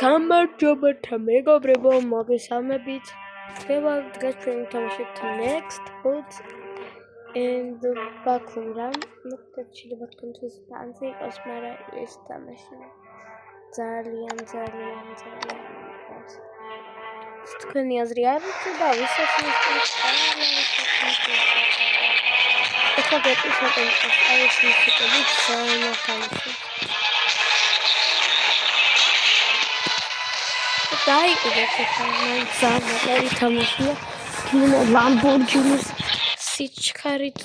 გამარჯობათა მეგობრებო, მოგესალმებით. დღეს ჩვენ ვთამაშებთ Next Hoods and Bakuran. მოკლედ შეიძლება თქვენთვის ფანსი იყოს, მაგრამ ეს თამაში ძალიან თქვენი აზრი არ ვიცი და ვისაც ეხლა გეტყვით აი ეს მუსიკები ძალიან ხალხი დაიყიდეთ ახლა ძალიან თამაშია Lamborghini სიჩქარით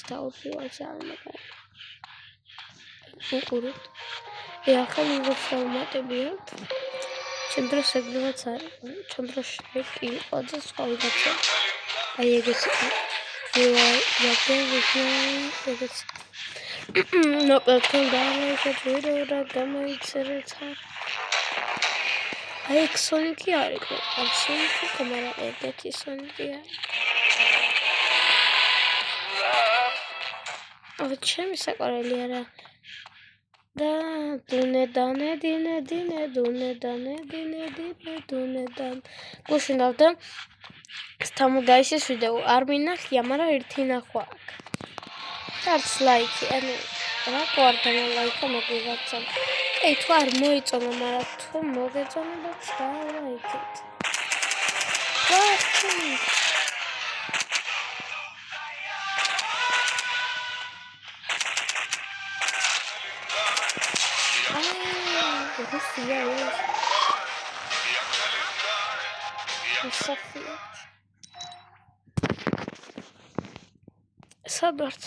დავფივა ძალიან უყურეთ ახლა მივაცავმატებია ჩემ დროს ეგრევაც არის ჩემ დროს კი იყო და სხვა ვიღაცა აი ეგეც მოკლედ თქვენ გამოიხეთ ვიდეო და გამოიწერეთ აი Sonic-ი არის Sonic-ი მაგრამ ეგეთი Sonic-ი არის აბა ჩემი საყვარელი არა და დუნედანე გუშინავდა სტამოდაისის ვიდეო არ მინახია მაგრამ ერთი ნახვა არც ლაიქი ანუ რა ყوارდა ლაიქა მოგიღაცა ე თუ არ მოიწონა მაგრამ თუ მოგეწონებაც და ლაიქეთ საბართ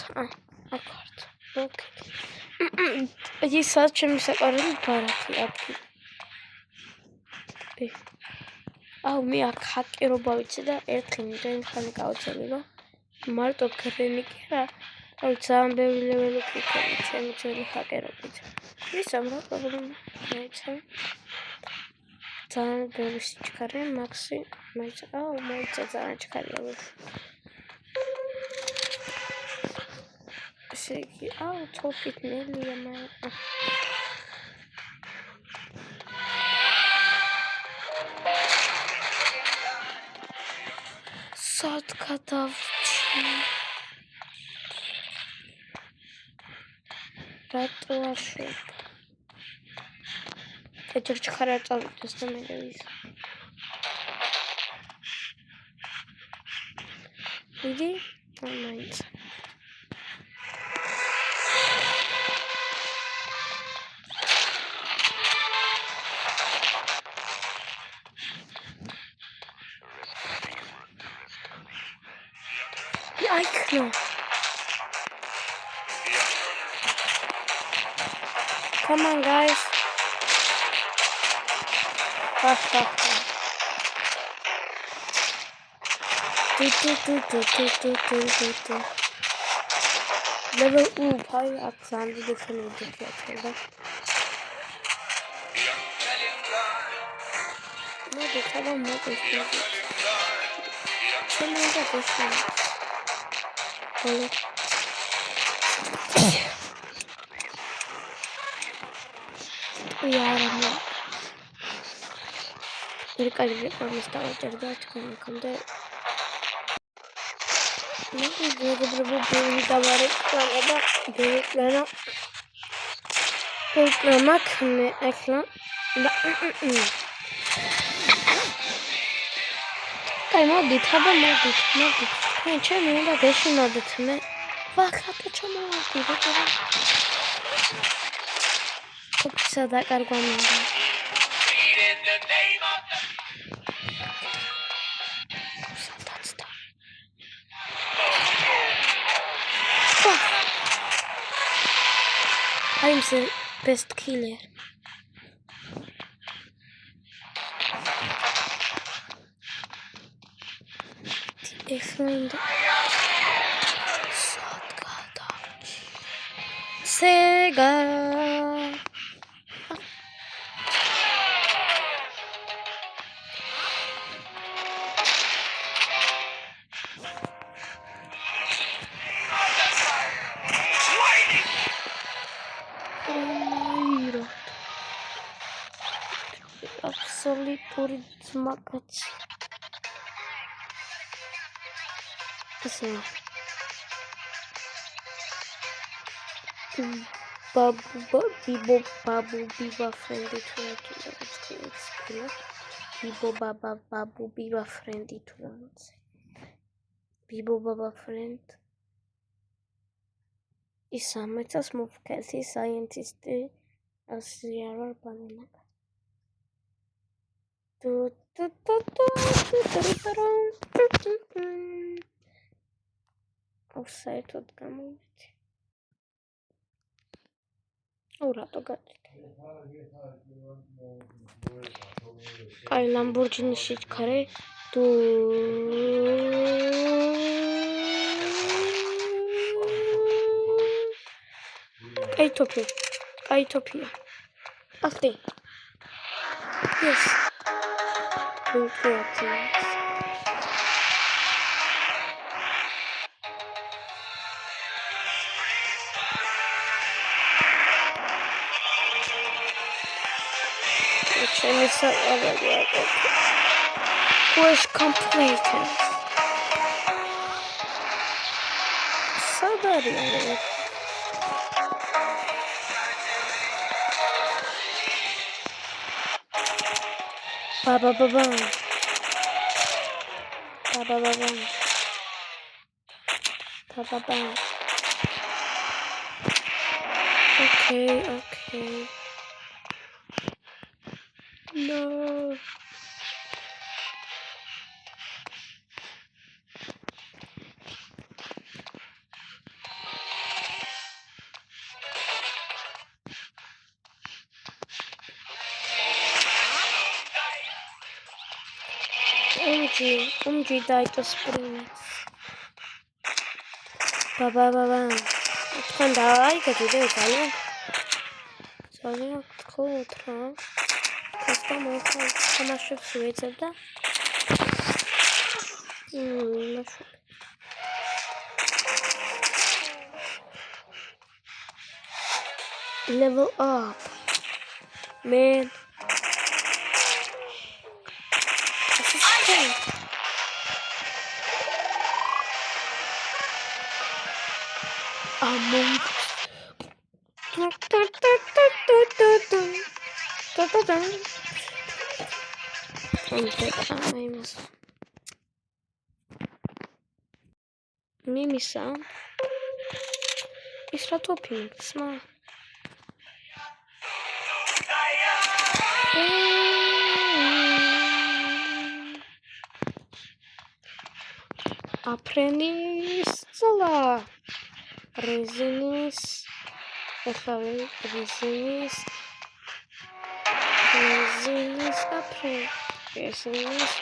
აკართ ოკეი ის ჩემი საყვარელი ბარათი აქ აუ მე აქ ჰაკერობა ვიცი და ერთი იმდენი ხანი გავწევი მარტო კრემიკი რა აუ ძალიან ბევრი ლეველი ვიქნები ჩემი ძველი ჰაკერობით ვისამ რა პრობლემა მეცა ძალიან ბევრი სიჩქარე მაქსი მეცა აუ მეცა ძალიან ჩქარია შეგი აუ თოფით ნელია მაგრამ სად გადავჭი რატო აშვებ ეჭერ ჩქარა წავიდეს და მე ვის იგი მაინც no. Come on, guys. Level up, I have different I'm the best killer. Sega. აბსოლუტური ძმაკაცი. ესე babu biba friendly თუ რაღაც ხილ. Bibo baba babu biba friendly თუ რაღაც. Bibo baba friend. ის ამეცას მოვქცი საიენტისტი ასიარარ ბანანა. საერთოდ გამოვიდე. რატო გაჭირდა? აი ლამბორჯინის სიჩქარე თუ კაითოფია. ახლა yes. Quest completed. Somebody. Baba. Okay. No. Umji died to spring. Baba. Თქვენ დააიგეთ ძალიან გთხოვთ რა. Asta მოხდა თამაშებს ვეძებ და level up. Man. Among Mimisa is ratoping small. Aprenis sala resinis apre resinis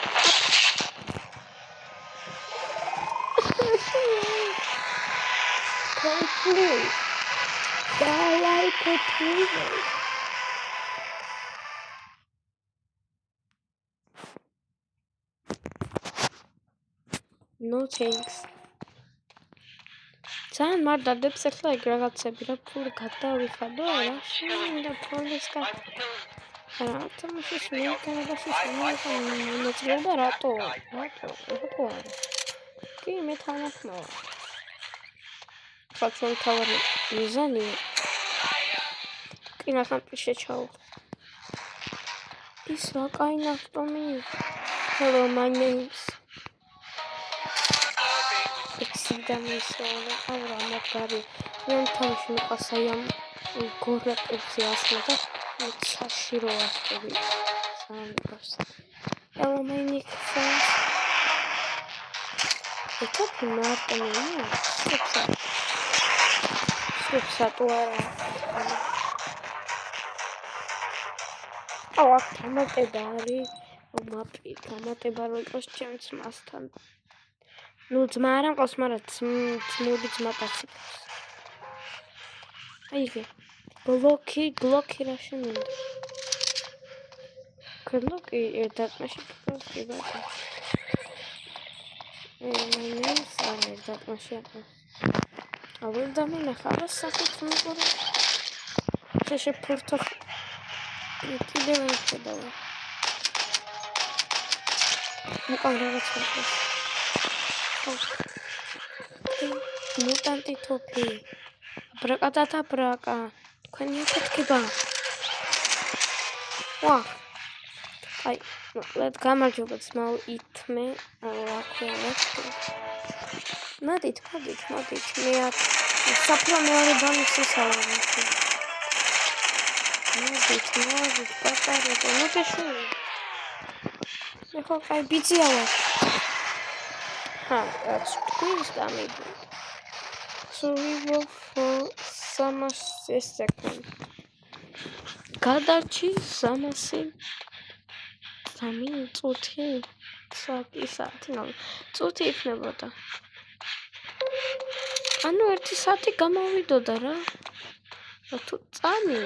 complete no thanks. ძალიან მარდადებს ახლა ეგ რაღაცები რა ფული გადავიხადო რა შემინდა ფოლის რა თამაშის მექანიკაში შემოიყვანა რატო კი მე თანახმოა ფაქტორი თავი მიზანი კი ნახატი შეჩაო ის რა კაი ნახტომი hello my name's Exidamisole aura magari non tanto qasayam goraqebsi asla da sashi ro asqobi sanibas elomainik fans etop martani subsatuara awa tamatebari mapi tamatebaro iqos ჩემს მასთან Ну, ძმა არ ამყავს, მაგრამ ძმოდი ძმა კაცი. აიგე. ბლოკი რა შემინდა. ბლოკი ერთადმაში ბლოკი ბატა. ერთადმაში აკა. აվել დამენახა რა სახით მიყურე. შეშეფურთო. კიდევ ერთხელ. უკან რაღაც ხარ. მუტანტი თოფი. ბრაკატათა ბრაკა. თქვენი აფეთქება. ვა. აი, მოკლედ გამარჯობა ძმაო ითმე, რა ქვია რა. მოდით, მე საფრთხე მეორე ბანკს ისავარ. მოდით, პატარა, ნუ გეშული. მე ხო კაი ბიძია ვარ. რაც თქვის გამიდი. Survival for 300 seconds. გადარჩი 300 წუთი. საათი წუთი იქნებოდა. ანუ 1 საათი გამოვიდოდა რა. თუ წამი.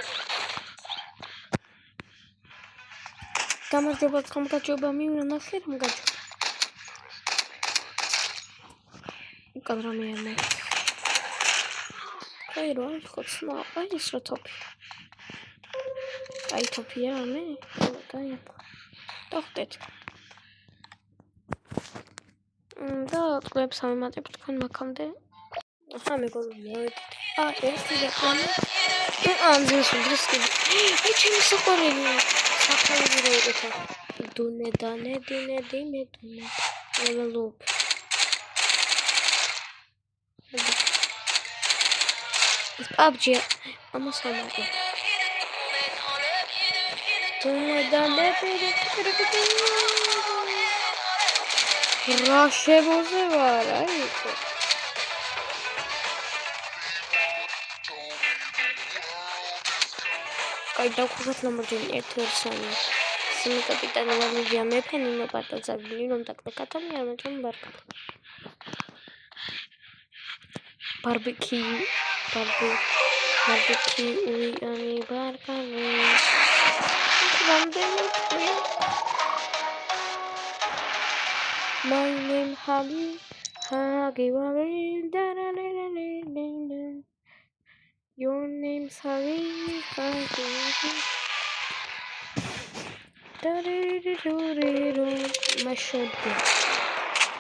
გამარჯობა ხმგაჯობა მივნა ხერმ გაჯობა. კადრამია მე. აი რა ხოცნა, აი ის რა თოფი. აი თოფია მე. აი. დოხტეთ. და კლებს ამატებ თქვენ მაქამდე. ახლა მეგობრებო, ერთი რეკლამა. ამზეს უდრესკი. აი ჩემი საყვარელი. საფრთხე რო ეკეთა. დუნე დანე დინე დინე დუნე. ლელოპ. PUBG ამასამაკი. დუნე დანე დინე. რა შევოზე ვარ, აი ხო. აი დავხუხეთ ლამბორჯინი 1-2-3. სიმი კაპიტანი ვარნიზია მეფე ნინო პარტაზაგლი რომ დაკატამი არ მეჭამ ბარკატ. ბარბეკი უიანი ბარკანი. რამდენი თქვი? My name Hagi Wari. Your name's Hagi. My shotgun.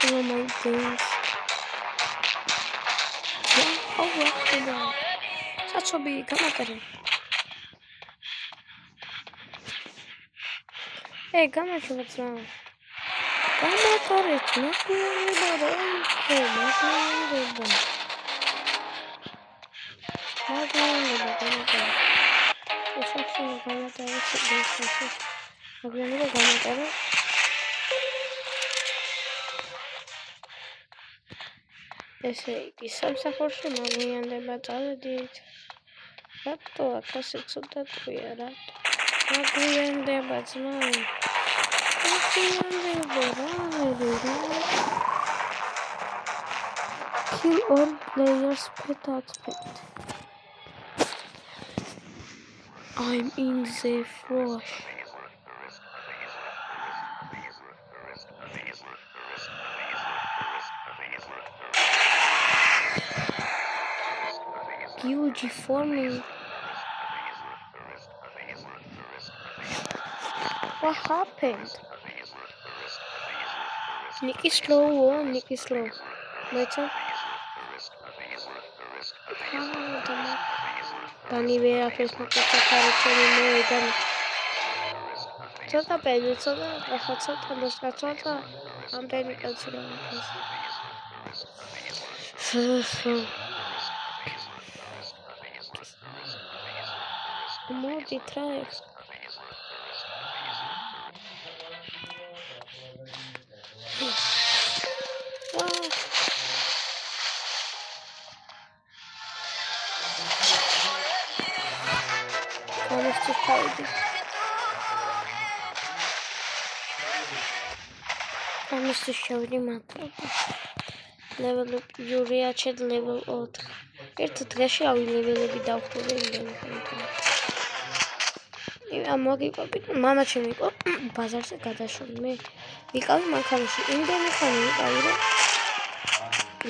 Oh my days. Oh wow. Sachobi gamatare. Hey, gamatare. Gamatare. ესე იგი, სამსახურში მაგვიანდება წავედით. რატო ახასი ცოტა თქვია რა. მაგვიანდება ძმა. Kill all players pet aspect. I'm in the frosh. Huge forming. What happened? Nicky slow. Wait up. Pani vera Facebook caricare noi dan. Cota pedo, la facciata lo scacciata anteni canzone. Molti tre. Mr. Shawty Matra. Level up Yuria Ched level 4. Ერთ დღეში ავილებელები დავხურე. მოგიყვები. მამა ჩემი იყო ბაზარზე გადაშორი. მე ვიყავი მანქანაში. იმდენი ხანი ვიყავი რომ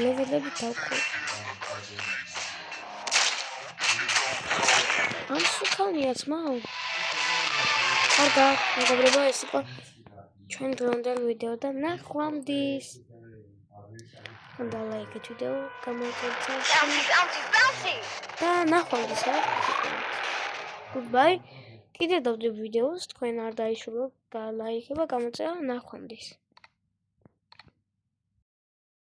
ლეველები დავხურე. ამ სულთანია ძმაო. კარგა, მეგობრებო, ეს იყო ჩვენ დღევანდელ ვიდეოდან ნახვამდის. და ლაიქეთ ვიდეო გამოიწერეთ და ნახვამდის რა. Goodbye. კიდე დავდებ ვიდეოს, თქვენ არ დაიშუროთ, ლაიქება, გამოწერა, ნახვამდის.